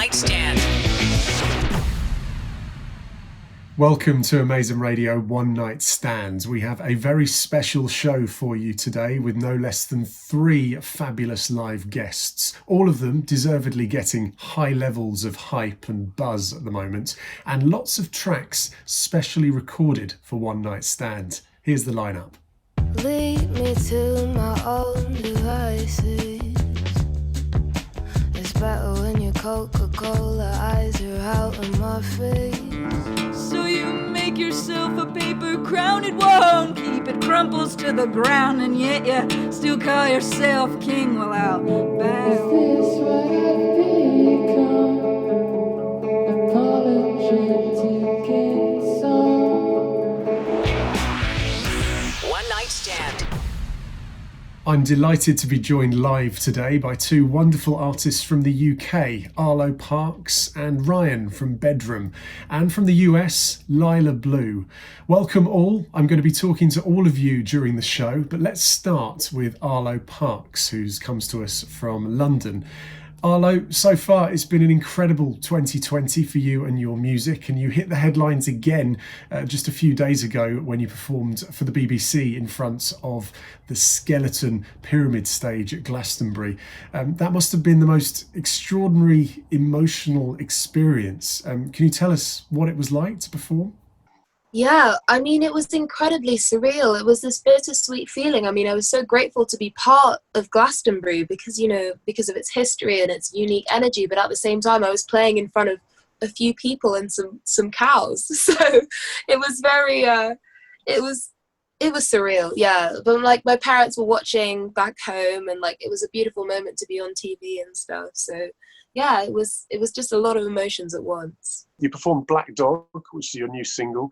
Night Stand. Welcome to Amazing Radio One Night Stand. We have a very special show for you today with no less than 3 fabulous live guests, all of them deservedly getting high levels of hype and buzz at the moment, and lots of tracks specially recorded for One Night Stand. Here's the lineup. Lead me to my own devices. It's better when your Coca-Cola eyes are out of my face. So you make yourself a paper crown, it won't keep, it crumples to the ground, and yet you still call yourself king. Well, I'll bow. Is this what I've become? Apologetic song. One Night Stand. I'm delighted to be joined live today by 2 wonderful artists from the UK, Arlo Parks and Ryan from Bdrmm, and from the US, Lila Blue. Welcome all. I'm going to be talking to all of you during the show, but let's start with Arlo Parks, who comes to us from London. Arlo, so far it's been an incredible 2020 for you and your music, and you hit the headlines again just a few days ago when you performed for the BBC in front of the Skeleton Pyramid stage at Glastonbury. That must have been the most extraordinary emotional experience. Can you tell us what it was like to perform? Yeah, I mean, it was incredibly surreal. It was this bittersweet feeling. I mean, I was so grateful to be part of Glastonbury because, you know, because of its history and its unique energy. But at the same time, I was playing in front of a few people and some cows. So it was very, it was surreal. Yeah. But like my parents were watching back home, and like it was a beautiful moment to be on TV and stuff. So yeah, it was just a lot of emotions at once. You performed Black Dog, which is your new single.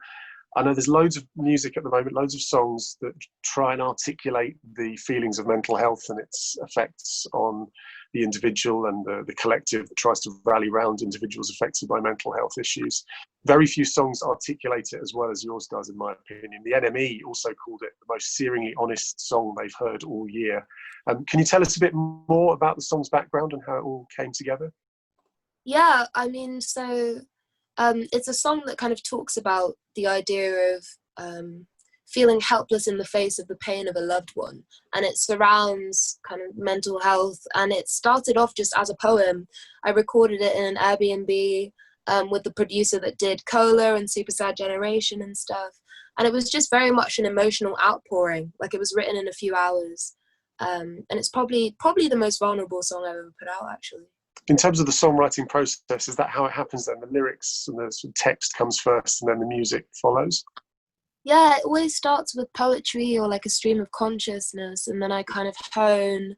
I know there's loads of music at the moment, loads of songs that try and articulate the feelings of mental health and its effects on the individual and the collective that tries to rally around individuals affected by mental health issues. Very few songs articulate it as well as yours does, in my opinion. The NME also called it the most searingly honest song they've heard all year. Can you tell us a bit more about the song's background and how it all came together? Yeah, I mean, so it's a song that kind of talks about the idea of feeling helpless in the face of the pain of a loved one, and it surrounds kind of mental health, and it started off just as a poem. I recorded it in an Airbnb with the producer that did Cola and Super Sad Generation and stuff, and it was just very much an emotional outpouring. Like, it was written in a few hours, and it's probably the most vulnerable song I've ever put out, actually. In terms of the songwriting process, is that how it happens then? The lyrics and the sort of text comes first and then the music follows? Yeah, it always starts with poetry or like a stream of consciousness, and then I kind of hone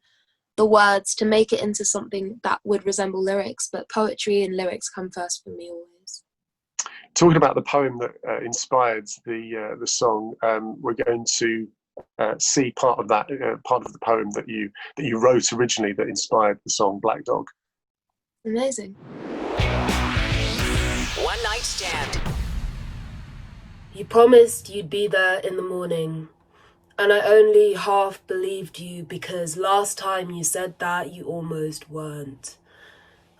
the words to make it into something that would resemble lyrics, but poetry and lyrics come first for me always. Talking about the poem that inspired the song, we're going to see part of that, part of the poem that you wrote originally that inspired the song Black Dog. Amazing. One Night Stand. You promised you'd be there in the morning, and I only half believed you because last time you said that you almost weren't.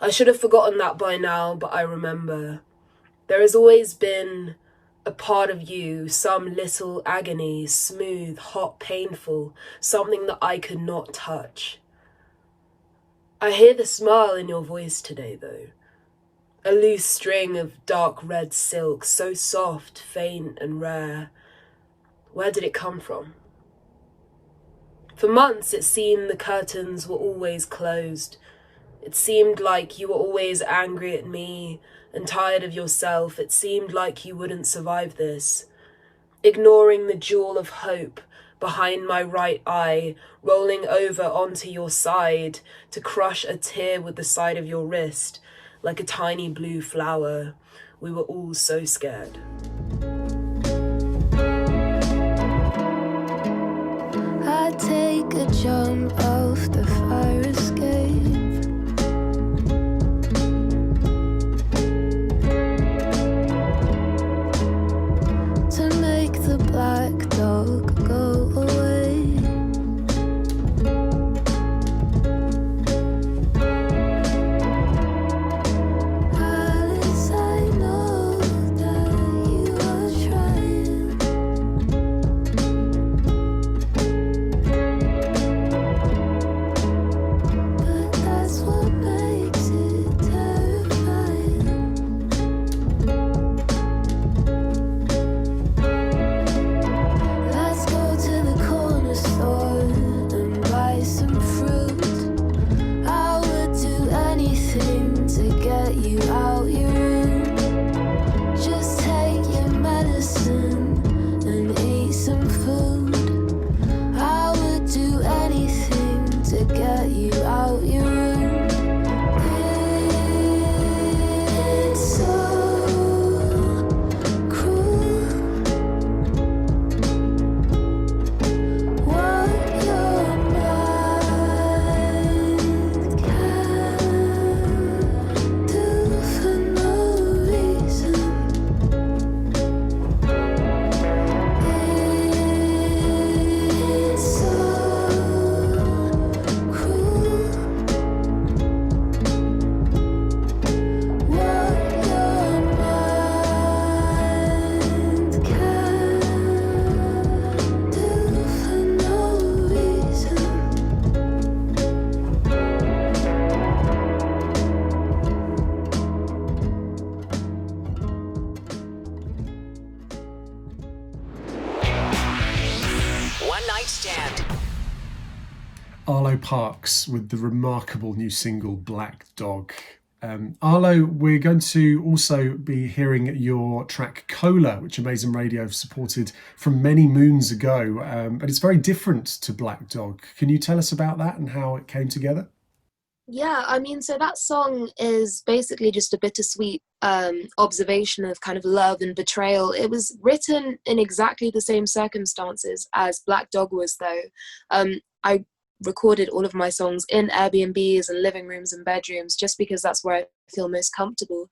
I should have forgotten that by now, but I remember. There has always been a part of you, some little agony, smooth, hot, painful, something that I could not touch. I hear the smile in your voice today, though. A loose string of dark red silk, so soft, faint and rare. Where did it come from? For months it seemed the curtains were always closed. It seemed like you were always angry at me and tired of yourself. It seemed like you wouldn't survive this. Ignoring the jewel of hope behind my right eye, rolling over onto your side to crush a tear with the side of your wrist, like a tiny blue flower. We were all so scared. I take a jump off the fire escape. To make the black dog go away. Arlo Parks with the remarkable new single Black Dog. Arlo, we're going to also be hearing your track Cola, which Amazing Radio have supported from many moons ago, but it's very different to Black Dog. Can you tell us about that and how it came together? Yeah, I mean, so that song is basically just a bittersweet observation of kind of love and betrayal. It was written in exactly the same circumstances as Black Dog was, though. I recorded all of my songs in Airbnbs and living rooms and bedrooms just because that's where I feel most comfortable.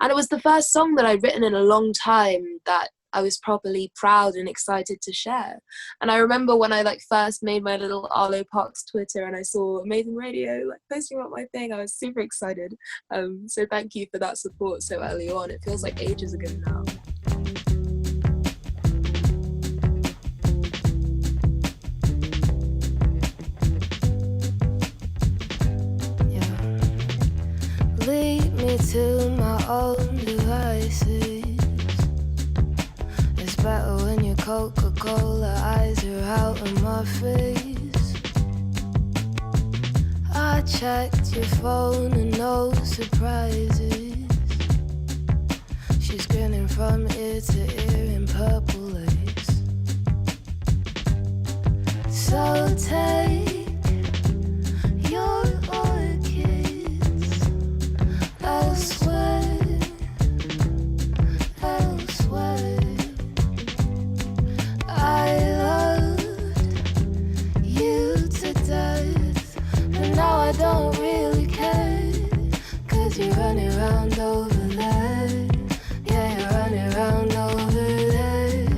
And it was the first song that I'd written in a long time that I was properly proud and excited to share. And I remember when I first made my little Arlo Parks Twitter and I saw Amazing Radio posting about my thing, I was super excited. So thank you for that support so early on. It feels like ages ago now. Lead me to my own devices. It's better when your Coca-Cola eyes are out of my face. I checked your phone and no surprises. She's grinning from ear to ear in purple lace. So take your orchids elsewhere, elsewhere. I loved you to death, but now I don't really care, 'cause you're running around over there. Yeah, you're running around over there.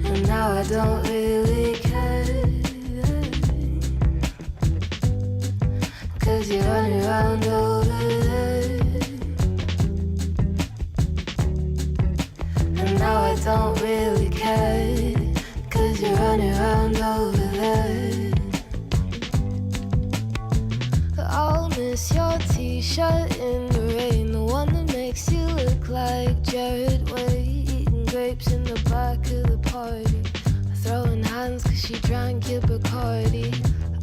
And now I don't really care, 'cause you're running around over there. And now I don't really care, 'cause you're running around over there. I'll miss your t-shirt in the rain, the one that makes you look like Jared Way, eating grapes in the back of the party, throwing hands 'cause she drank your Bacardi.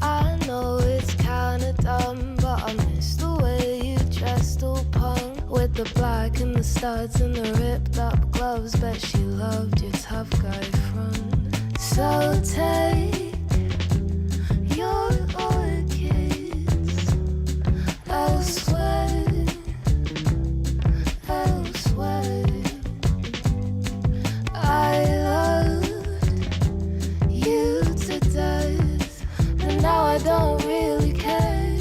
I know it's kinda dumb, but I miss the way you dressed all punk, with the black and the studs and the ripped up gloves. Bet she loved your tough guy front. So take your orchids elsewhere, elsewhere. I loved you to death, but now I don't really care,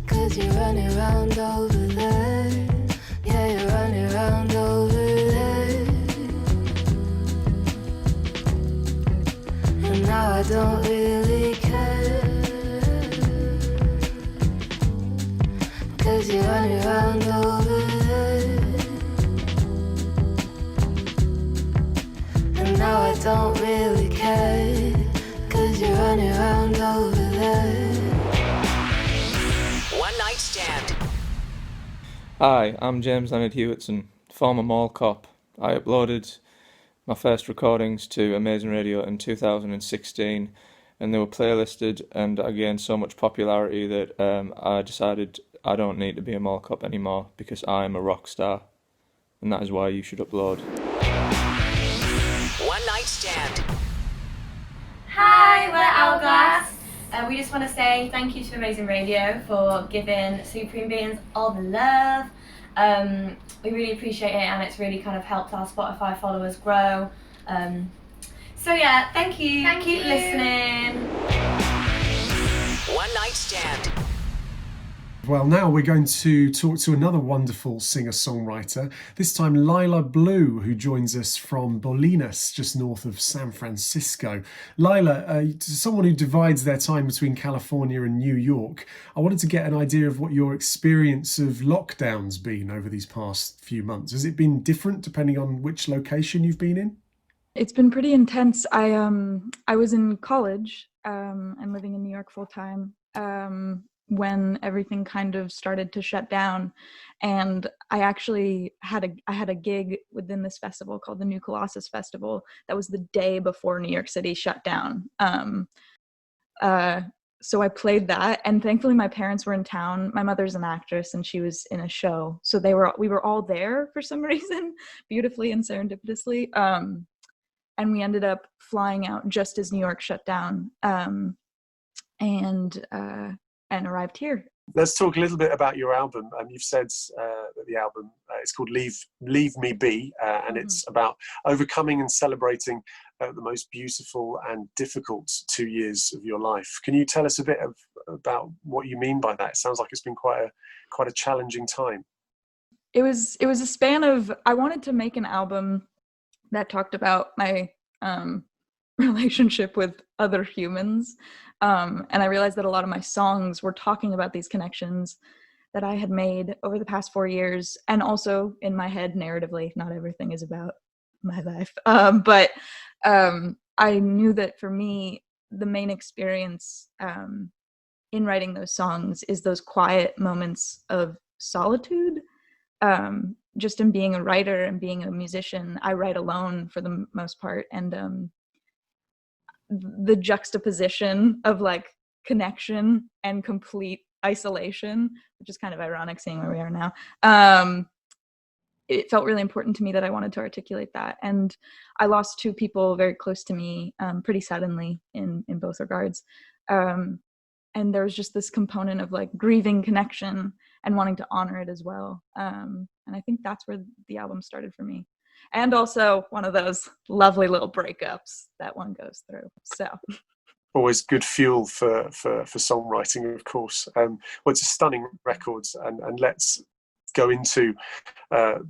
'cause you're running around over there. Yeah, you're running around over there. And now I don't really care, 'cause you're running around over there. And now I don't really care, 'cause you're running around over there. One Night Stand. Hi, I'm James Leonard Hewitson, former mall cop. I uploaded my first recordings to Amazing Radio in 2016, and they were playlisted, and I gained so much popularity that I decided I don't need to be a mall cop anymore because I am a rock star, and that is why you should upload. One Night Stand. Hi, we're Hourglass. We just want to say thank you to Amazing Radio for giving Supreme Beings all the love. We really appreciate it, and it's really kind of helped our Spotify followers grow. So yeah, thank you. Keep listening. One Night Stand. Well, now we're going to talk to another wonderful singer-songwriter, this time Lila Blue, who joins us from Bolinas, just north of San Francisco. Lila, someone who divides their time between California and New York, I wanted to get an idea of what your experience of lockdown's been over these past few months. Has it been different depending on which location you've been in? It's been pretty intense. I was in college and living in New York full time. when everything kind of started to shut down. And I actually had a gig within this festival called the New Colossus Festival that was the day before New York City shut down. So I played that, and thankfully my parents were in town. My mother's an actress and she was in a show, so we were all there for some reason, beautifully and serendipitously. And we ended up flying out just as New York shut down, and arrived here. Let's talk a little bit about your album. You've said that the album is called Leave Me Be, and it's about overcoming and celebrating the most beautiful and difficult 2 years of your life. Can you tell us a bit about what you mean by that? It sounds like it's been quite a challenging time. It was a span of, I wanted to make an album that talked about my relationship with other humans. And I realized that a lot of my songs were talking about these connections that I had made over the past 4 years, and also in my head narratively. Not everything is about my life. But I knew that for me, the main experience in writing those songs is those quiet moments of solitude. Just in being a writer and being a musician, I write alone for the most part. And the juxtaposition of like connection and complete isolation, which is kind of ironic seeing where we are now. It felt really important to me that I wanted to articulate that. And I lost 2 people very close to me pretty suddenly in both regards. And there was just this component of like grieving connection and wanting to honor it as well. And I think that's where the album started for me. And also one of those lovely little breakups that one goes through. So always good fuel for songwriting, of course. Well, it's a stunning record, and let's go into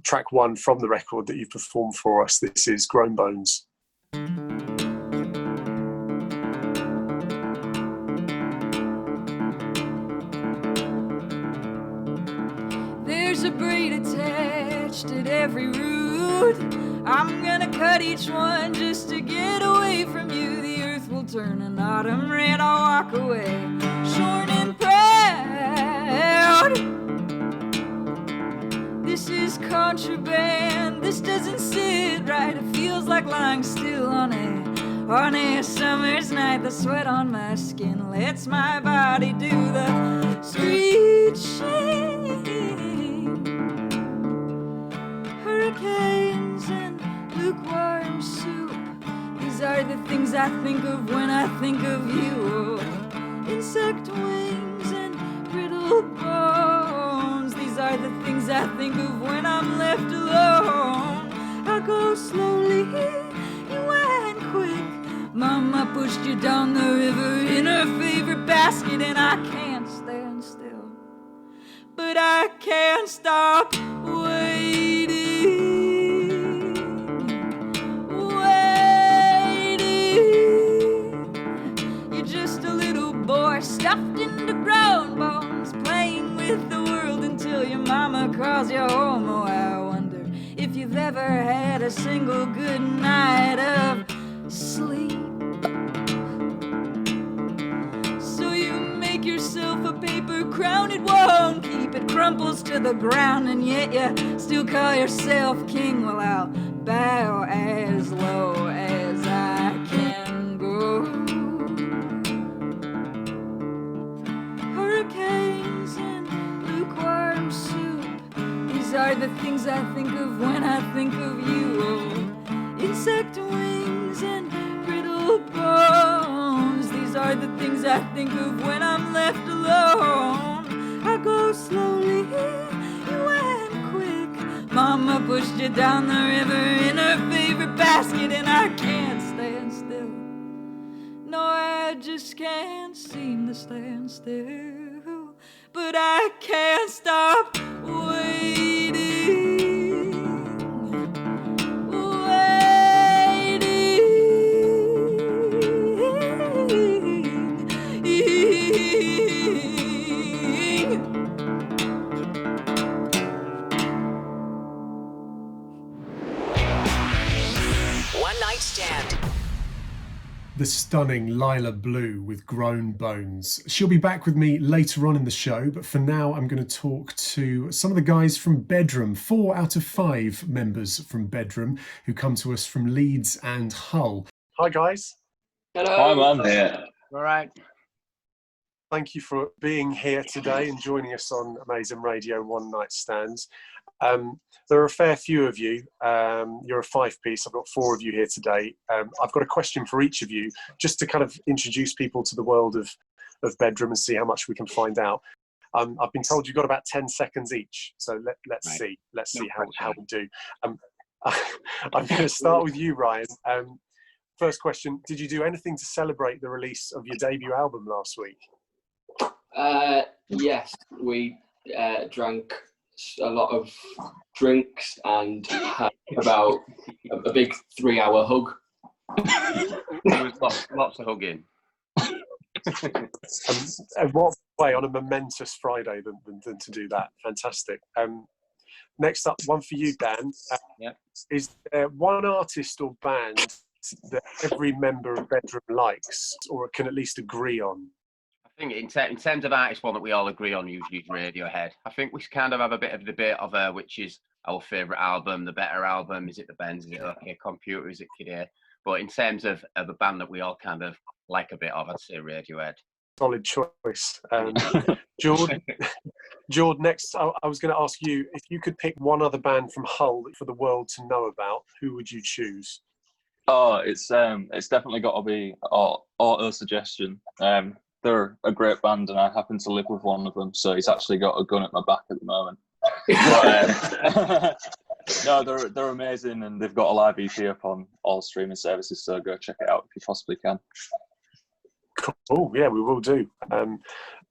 track 1 from the record that you performed for us. This is Grown Bones. There's a braid attached at every root. I'm gonna cut each one just to get away from you. The earth will turn an autumn red. I'll walk away, shorn and proud. This is contraband. This doesn't sit right. It feels like lying still on a summer's night. The sweat on my skin lets my body do the screeching. Hurricanes and lukewarm soup, these are the things I think of when I think of you. Insect wings and brittle bones, these are the things I think of when I'm left alone. I go slowly, you went quick. Mama pushed you down the river in her favorite basket, and I can't stand still, but I can't stop waiting. Stuffed into grown bones, playing with the world until your mama calls you home. Oh, I wonder if you've ever had a single good night of sleep. So you make yourself a paper crown, it won't keep, it crumples to the ground, and yet you still call yourself king. Well, I'll bow as low as I can go. Hurricanes and lukewarm soup, these are the things I think of when I think of you. Oh, insect wings and brittle bones, these are the things I think of when I'm left alone. I go slowly, you went quick. Mama pushed you down the river in her favorite basket, and I can't stand still. No, I just can't seem to stand still. But I can't stop waiting. One Night Stand. the stunning Lila Blue with Grown Bones. She'll be back with me later on in the show, but for now I'm going to talk to some of the guys from Bdrmm, 4 out of 5 members from Bdrmm who come to us from Leeds and Hull. Hi guys. Hello. Hi man. Yeah. All right. Thank you for being here today and joining us on Amazing Radio One Night Stands. There are a fair few of you. You're a 5-piece. I've got 4 of you here today. I've got a question for each of you, just to kind of introduce people to the world of Bdrmm and see how much we can find out. I've been told you've got about 10 seconds each, so let's see. Let's see how we do. I'm going to start with you, Ryan. First question: did you do anything to celebrate the release of your debut album last week? Yes, we drank a lot of drinks and had about a big 3-hour hug. There was lots of hugging. And what way on a momentous Friday than to do that? Fantastic. Next up, one for you, Dan. Is there one artist or band that every member of Bdrmm likes, or can at least agree on? I think in terms of artists, one that we all agree on usually is Radiohead. I think we kind of have a bit of a debate of which is our favourite album, the better album. Is it the Benz? Is it OK Computer? Is it Kid A? But in terms of a band that we all kind of like a bit of, I'd say Radiohead. Solid choice. Jordan, next, I was going to ask you, if you could pick one other band from Hull for the world to know about, who would you choose? Oh, it's definitely got to be Auto Suggestion. They're a great band, and I happen to live with one of them, so he's actually got a gun at my back at the moment. But, no, they're amazing, and they've got a live EP up on all streaming services, so go check it out if you possibly can. Cool, yeah, we will do.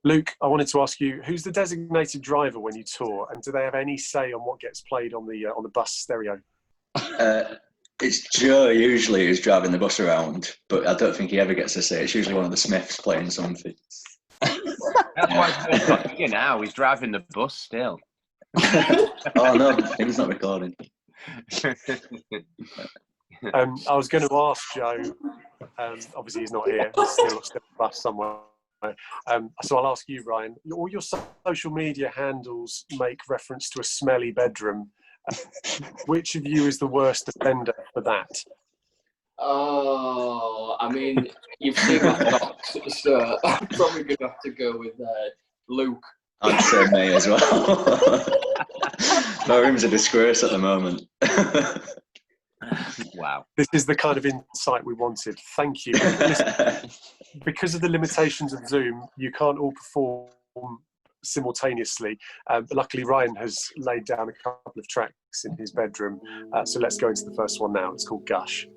Luke, I wanted to ask you, who's the designated driver when you tour, and do they have any say on what gets played on the bus stereo? It's Joe usually who's driving the bus around, but I don't think he ever gets to say. It's usually one of the Smiths playing something. That's why he's now. He's driving the bus still. Oh no, he's not recording. I was going to ask Joe. Obviously, he's not here. He's still the bus somewhere. So I'll ask you, Ryan. All your social media handles make reference to a smelly bedroom. Which of you is the worst offender for that? Oh, I mean, you've seen my box, so I'm probably going to have to go with Luke. I'd say me as well. My room's a disgrace at the moment. Wow. This is the kind of insight we wanted. Thank you. Because of the limitations of Zoom, you can't all perform simultaneously, but luckily Ryan has laid down a couple of tracks in his bedroom, so let's go into the first one now. It's called Gush.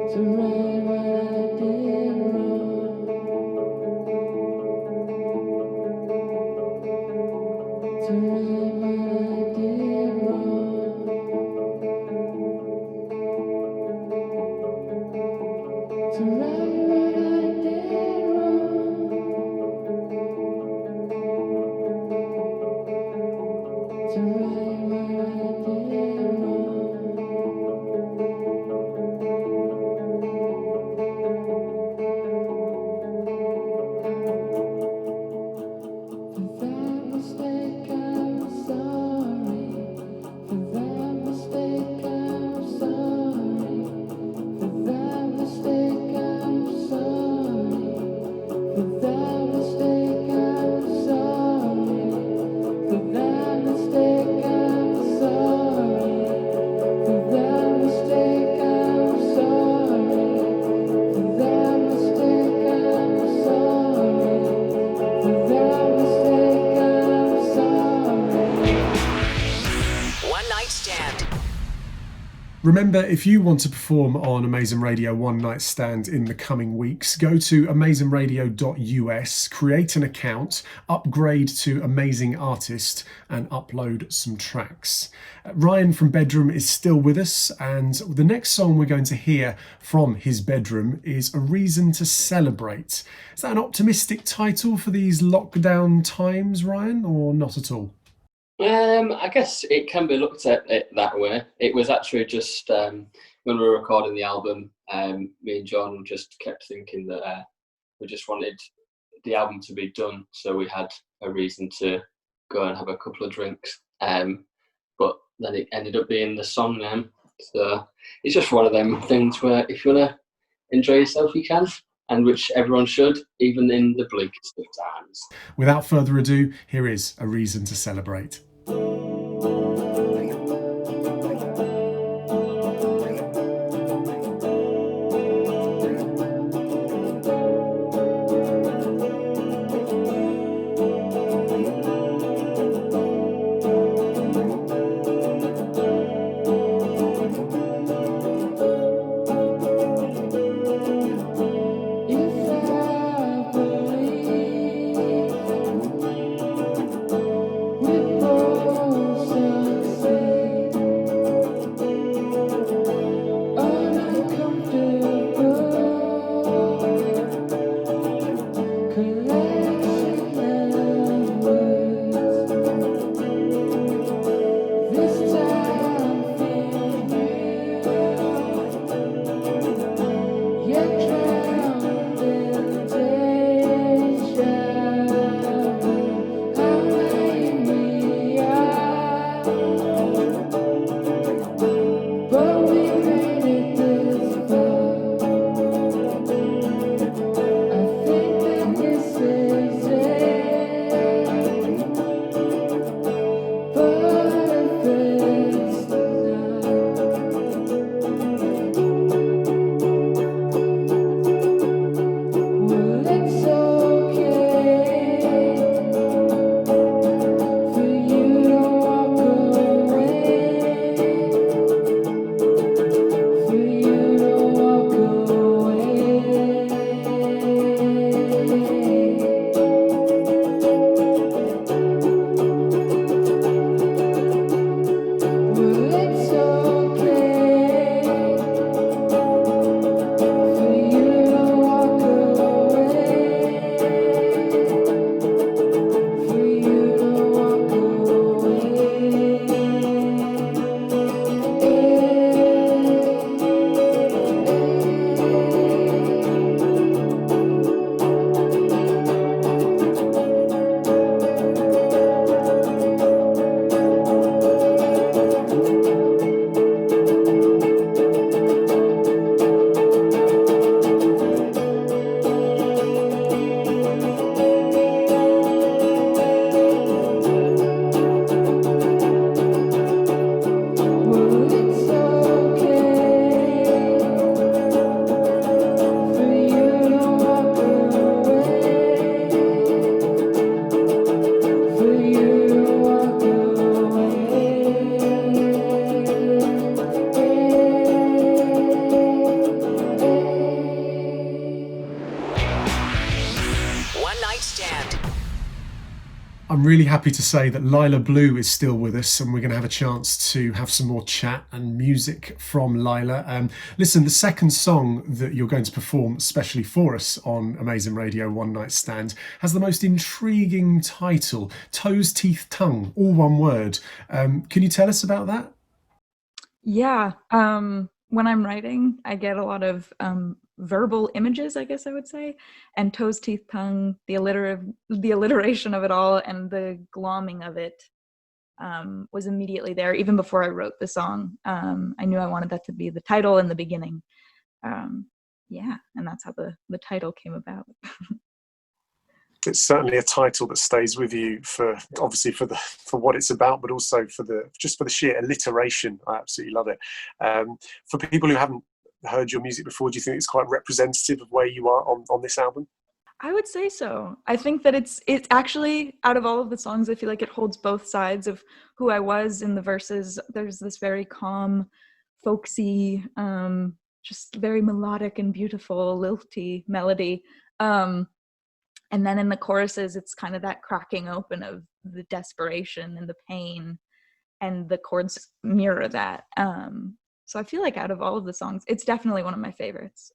To right what I did wrong. Remember, if you want to perform on Amazing Radio One Night Stand in the coming weeks, go to amazingradio.us, create an account, upgrade to Amazing Artist, and upload some tracks. Ryan from Bdrmm is still with us, and the next song we're going to hear from his Bdrmm is A Reason to Celebrate. Is that an optimistic title for these lockdown times, Ryan, or not at all? I guess it can be looked at it that way. It was actually just when we were recording the album, me and John just kept thinking that we just wanted the album to be done, so we had a reason to go and have a couple of drinks. But then it ended up being the song name. So it's just one of them things where if you want to enjoy yourself, you can, and which everyone should, even in the bleakest of times. Without further ado, here is A Reason to Celebrate. I'm really happy to say that Lila Blue is still with us, and we're going to have a chance to have some more chat and music from Lila. Listen, the second song that you're going to perform especially for us on Amazing Radio One Night Stand has the most intriguing title, Toes, Teeth, Tongue, all one word. Can you tell us about that? Yeah, when I'm writing, I get a lot of verbal images, I guess I would say, and toes, teeth, tongue, the alliteration of it all and the glomming of it was immediately there, even before I wrote the song. I knew I wanted that to be the title in the beginning. Yeah, and that's how the title came about. It's certainly a title that stays with you for what it's about, but also for the sheer alliteration. I absolutely love it. For people who haven't heard your music before, do you think it's quite representative of where you are on this album? I would say so. I think that it's actually, out of all of the songs, I feel like it holds both sides of who I was in the verses. There's this very calm, folksy, just very melodic and beautiful, lilty melody. And then in the choruses, it's kind of that cracking open of the desperation and the pain, and the chords mirror that. So I feel like out of all of the songs, it's definitely one of my favorites,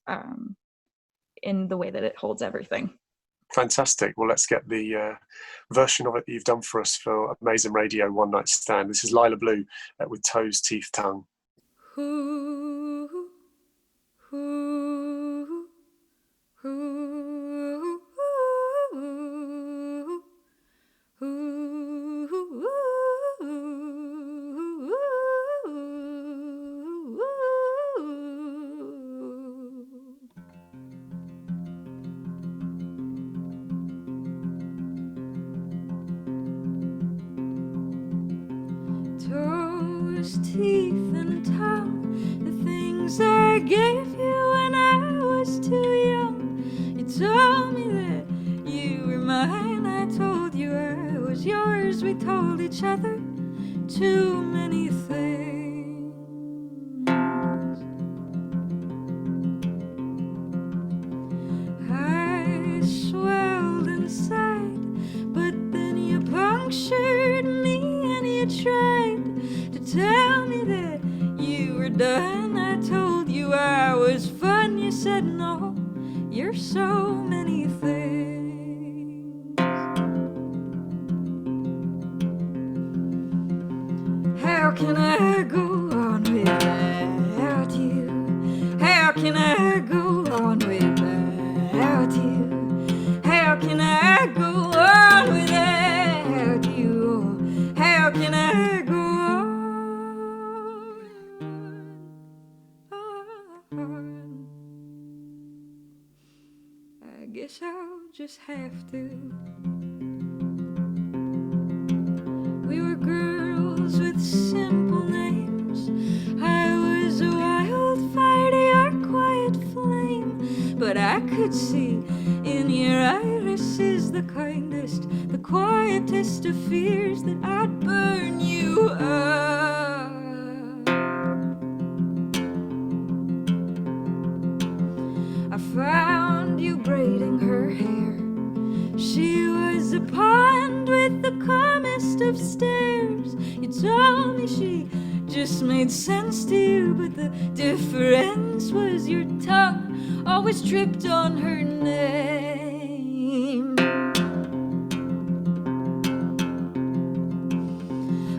in the way that it holds everything. Fantastic. Well, let's get the version of it that you've done for us for Amazing Radio, One Night Stand. This is Lila Blue with Toes, Teeth, Tongue. Ooh, ooh, ooh, ooh, toes, teeth, and tongue, the things I gave you when I was too young. You told me that you were mine, I told you I was yours. We told each other too many things. I swelled inside, but then you punctured me and you tried to tell me that you were done. I told you I was fun. You said no, you're so many things. How can I go on without you? How can I go on without you? How can I go on without you? How can I go on? I guess I'll just have to. We were girls with simple names. I was a wildfire to your quiet flame, but I could see in your irises the kindest, the quietest of fears that I'd burn you up. I found you braiding her hair. She was a pond with the calmest of stares. You told me she just made sense to you, but the difference was your tongue always tripped on her name.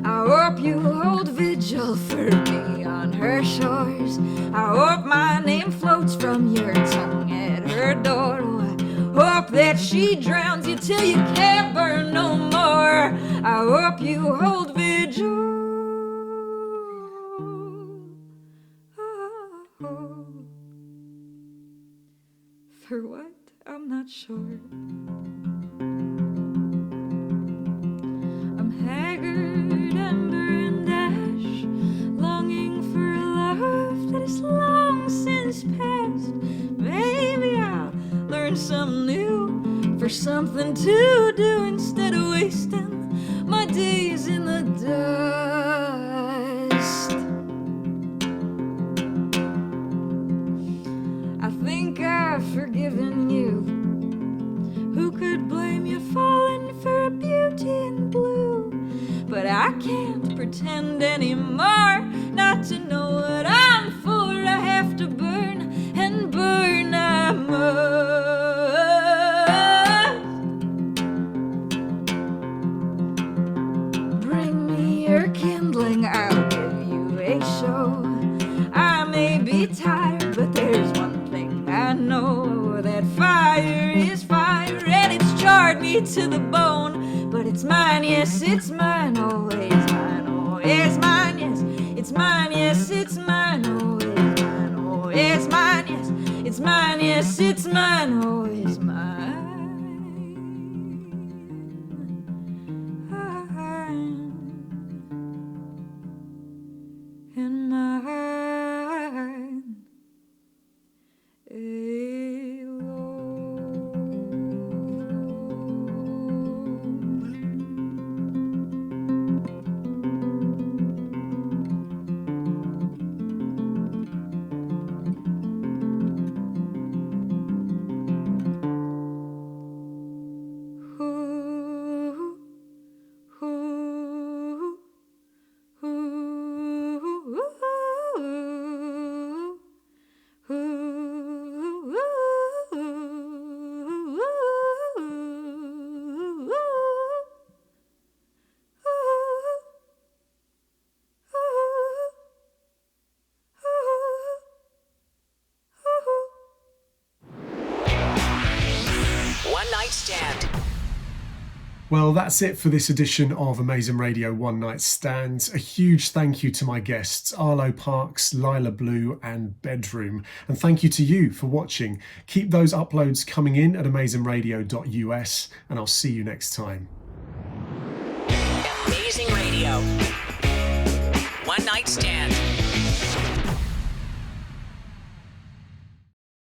I hope you hold vigil for me on her shores. I hope my name floats from your tongue at her door. Hope that she drowns you till you can't burn no more. I hope you hold vigil. For what? I'm not sure. I'm haggard, ember, and ash, longing for a love that is long since past. Maybe I'll learn something new, for something to do instead of wasting my days in the dust. I think I've forgiven you. Who could blame you falling for a beauty in blue? But I can't pretend anymore not to know what I'm for. I have to burn and burn I must. Bring me your kindling, I'll give you a show. I may be tired, but there's one thing I know, that fire is fire and it's charred me to the bone. But it's mine, yes, it's mine, always mine, always mine, yes, it's mine, yes, it's mine, always mine, always mine, yes, it's mine, yes, it's mine, always mine. And mine alone. Stand. Well, that's it for this edition of Amazing Radio One Night Stand. A huge thank you to my guests, Arlo Parks, Lila Blue and Bdrmm. And thank you to you for watching. Keep those uploads coming in at amazingradio.us, and I'll see you next time. Amazing Radio. One Night Stand.